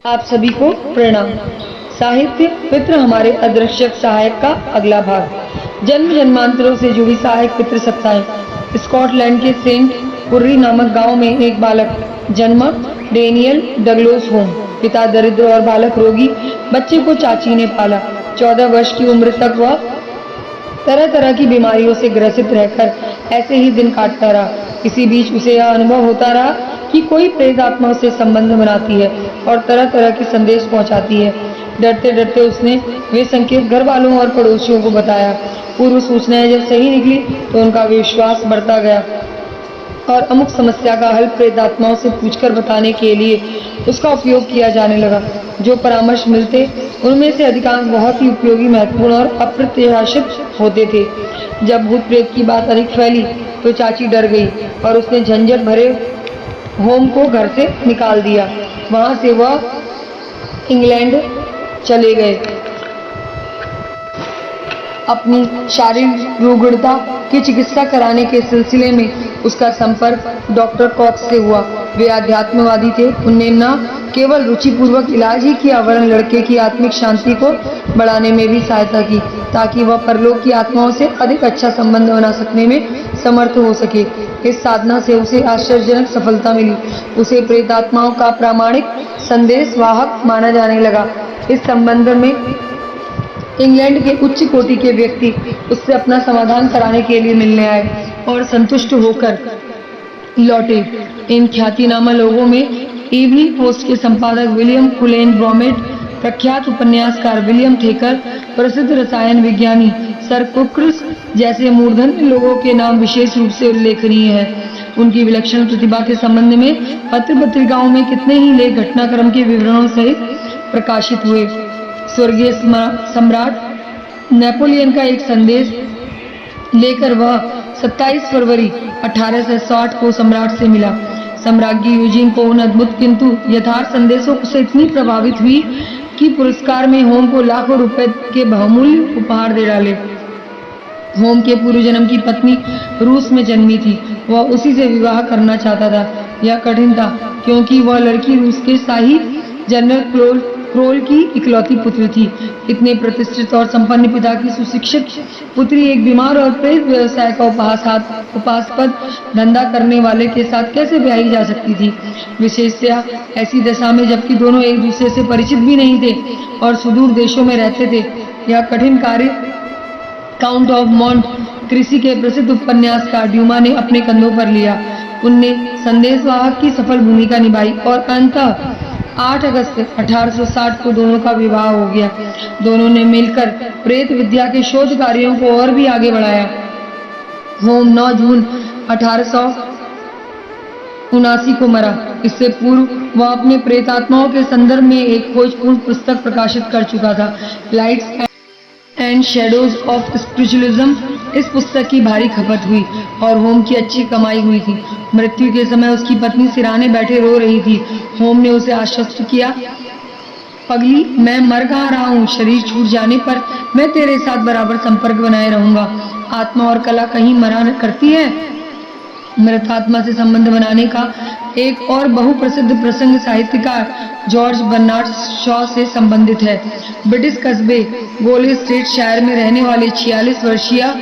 आप सभी को प्रणाम। साहित्य पितृ हमारे अदृश्य सहायक का अगला भाग। जन्म जन्मांतरों से जुड़ी सहायक पितृ सत्ताएं। स्कॉटलैंड के सेंट कुर्री नामक गांव में एक बालक जन्मा, डेनियल डगलोस होम। पिता दरिद्र और बालक रोगी। बच्चे को चाची ने पाला। 14 वर्ष की उम्र तक वह तरह तरह की बीमारियों से ग्रसित रहकर ऐसे ही दिन काटता रहा। इसी बीच उसे यह अनुभव होता रहा कि कोई प्रेत आत्मा से संबंध बनाती है और तरह तरह के संदेश पहुंचाती है। डरते डरते उसने वे संकेत घर वालों और पड़ोसियों को बताया। पूर्व सूचनाएं जब सही निकली तो उनका विश्वास बढ़ता गया और अमुक समस्या का हल प्रेत आत्माओं से पूछकर बताने के लिए उसका उपयोग किया जाने लगा। जो परामर्श मिलते उनमें से अधिकांश बहुत ही उपयोगी, महत्वपूर्ण और अप्रत्याशित होते थे। जब भूत प्रेत की बात अधिक फैली तो चाची डर गई और उसने झंझट भरे होम को घर से निकाल दिया। वहां से वह इंग्लैंड चले गए। अपनी शारीरिक रुग्णता की चिकित्सा कराने के सिलसिले में उसका संपर्क डॉक्टर कॉक्स से हुआ। वे अध्यात्मवादी थे। उनने न केवल रुचिपूर्वक इलाज ही किया वरन लड़के की आत्मिक शांति को बढ़ाने में भी सहायता की ताकि वह परलोक की आत्माओं से अधिक अच्छा संबंध बना सकने में समर्थ हो सके। इस साधना से उसे आश्चर्यजनक सफलता मिली। उसे प्रेत आत्माओं का प्रामाणिक संदेश वाहक माना जाने लगा। इस संबंध में इंग्लैंड के उच्च कोटि के व्यक्ति उससे अपना समाधान कराने के लिए मिलने आए और संतुष्ट होकर लौटे। इन ख्यातिनामा लोगों में इवनिंग पोस्ट के संपादक विलियम कुलेन ब्रोमेट, प्रख्यात उपन्यासकार विलियम थेकर, प्रसिद्ध रसायन विज्ञानी सर कुक्रस जैसे मूर्धन्य लोगों के नाम विशेष रूप से उल्लेखनीय हैं। उनकी विलक्षण प्रतिभा के संबंध में पत्र पत्रिकाओं में कितने ही लेख घटनाक्रम के विवरणों सहित प्रकाशित हुए। स्वर्गीय सम्राट नेपोलियन का एक संदेश लेकर वह 27 फरवरी 1860 को सम्राट से मिला। सम्राज्ञी यूजीन को उन अद्भुत किंतु यथार्थ संदेशों से इतनी प्रभावित हुई कि पुरस्कार में होम को लाखों रुपए के बहुमूल्य उपहार दे डाले। होम के पूर्व जन्म की पत्नी रूस में जन्मी थी। वह उसी से विवाह करना चाहता था। यह कठिन था क्योंकि वह लड़की रूस के शाही जनरल क्रोल की इकलौती पुत्री थी। इतने प्रतिष्ठित और संपन्न पिता की सुशिक्षित पुत्री एक बीमार और प्रेत व्यवसाय का उपासपद धंधा करने वाले के साथ कैसे ब्याही जा सकती थी, विशेषतः ऐसी दशा में जबकि दोनों एक दूसरे से परिचित भी नहीं थे और सुदूर देशों में रहते थे। यह कठिन कार्य काउंट ऑफ मॉन्ट क्रिसी के प्रसिद्ध उपन्यासकार ड्यूमा ने अपने कंधों पर लिया। उनने संदेशवाहक की सफल भूमिका निभाई और अंततः 8 अगस्त 1860 को दोनों का विवाह हो गया। दोनों ने मिलकर प्रेत विद्या के शोध कार्यों को और भी आगे बढ़ाया। होम 9 जून 1879 को मरा। इससे पूर्व वह अपने प्रेतात्माओं के संदर्भ में एक खोजपूर्ण पुस्तक प्रकाशित कर चुका था, lights and shadows of spiritualism. इस पुस्तक की भारी खपत हुई और होम की अच्छी कमाई हुई थी। मृत्यु के समय उसकी पत्नी सिराने बैठे रो रही थी। होम ने उसे आश्वस्त किया, पगली, मैं मर कहाँ रहा हूँ। शरीर छूट जाने पर मैं तेरे साथ बराबर संपर्क बनाए रहूंगा। आत्मा और कला कहीं मरा करती है। मृत आत्मा से संबंध बनाने का एक और बहुप्रसिद्ध प्रसंग साहित्यकार जॉर्ज बर्नार्ड शॉ से संबंधित है। ब्रिटिश कस्बे गोले स्टेट शायर में रहने वाली 46 वर्षीय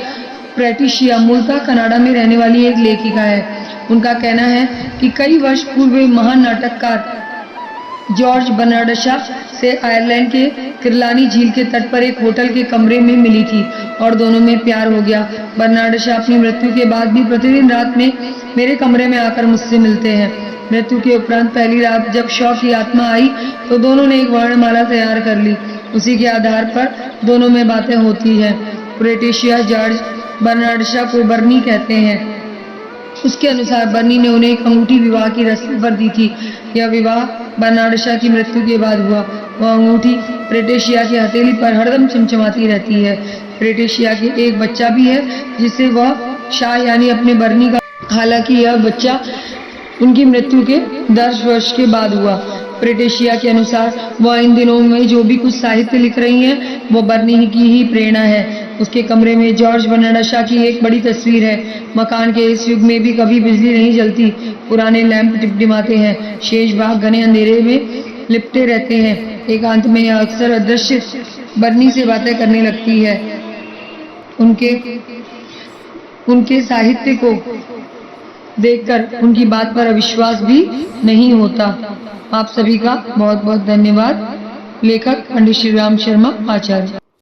पैट्रिशिया मूलतः कनाडा में रहने वाली एक लेखिका है। उनका कहना है कि कई वर्ष पूर्व वे महान नाटककार जॉर्ज बर्नार्ड शॉ से आयरलैंड के किरलानी झील के तट पर एक होटल के कमरे में मिली थी और दोनों में प्यार हो गया। बर्नार्ड शॉ अपनी मृत्यु के बाद भी प्रतिदिन रात में मेरे कमरे में आकर मुझसे मिलते हैं। मृत्यु के उपरांत पहली रात जब शॉ की आत्मा आई तो दोनों ने एक वर्णमाला तैयार कर ली। उसी के आधार पर दोनों में बातें होती हैं। पैट्रिशिया जॉर्ज बर्नार्ड शॉ को बर्नी कहते हैं। उसके अनुसार बर्नी ने उन्हें एक अंगूठी विवाह की रस्म पर दी थी। यह विवाह बर्नार्ड शॉ की मृत्यु के बाद हुआ। वह अंगूठी पैट्रिशिया की हथेली पर हरदम चमचमाती रहती है। पैट्रिशिया के एक बच्चा भी है जिसे वह शॉ यानी अपने बर्नी का, हालांकि यह बच्चा उनकी मृत्यु के 10 वर्ष के बाद हुआ। पैट्रिशिया के अनुसार वह इन दिनों में जो भी कुछ साहित्य लिख रही हैं वो बर्नी की ही प्रेरणा है। उसके कमरे में जॉर्ज बर्नार्ड शॉ की एक बड़ी तस्वीर है। मकान के इस युग में भी कभी बिजली नहीं जलती। पुराने लैंप टिमटिमाते हैं। शेष भाग घने अंधेरे में लिपटे रहते हैं। एकांत में यह अक्सर अदृश्य बरनी से बातें करने लगती है। उनके साहित्य को देखकर उनकी बात पर अविश्वास भी नहीं होता। आप सभी का बहुत बहुत धन्यवाद। लेखक पंडित श्री राम शर्मा आचार्य।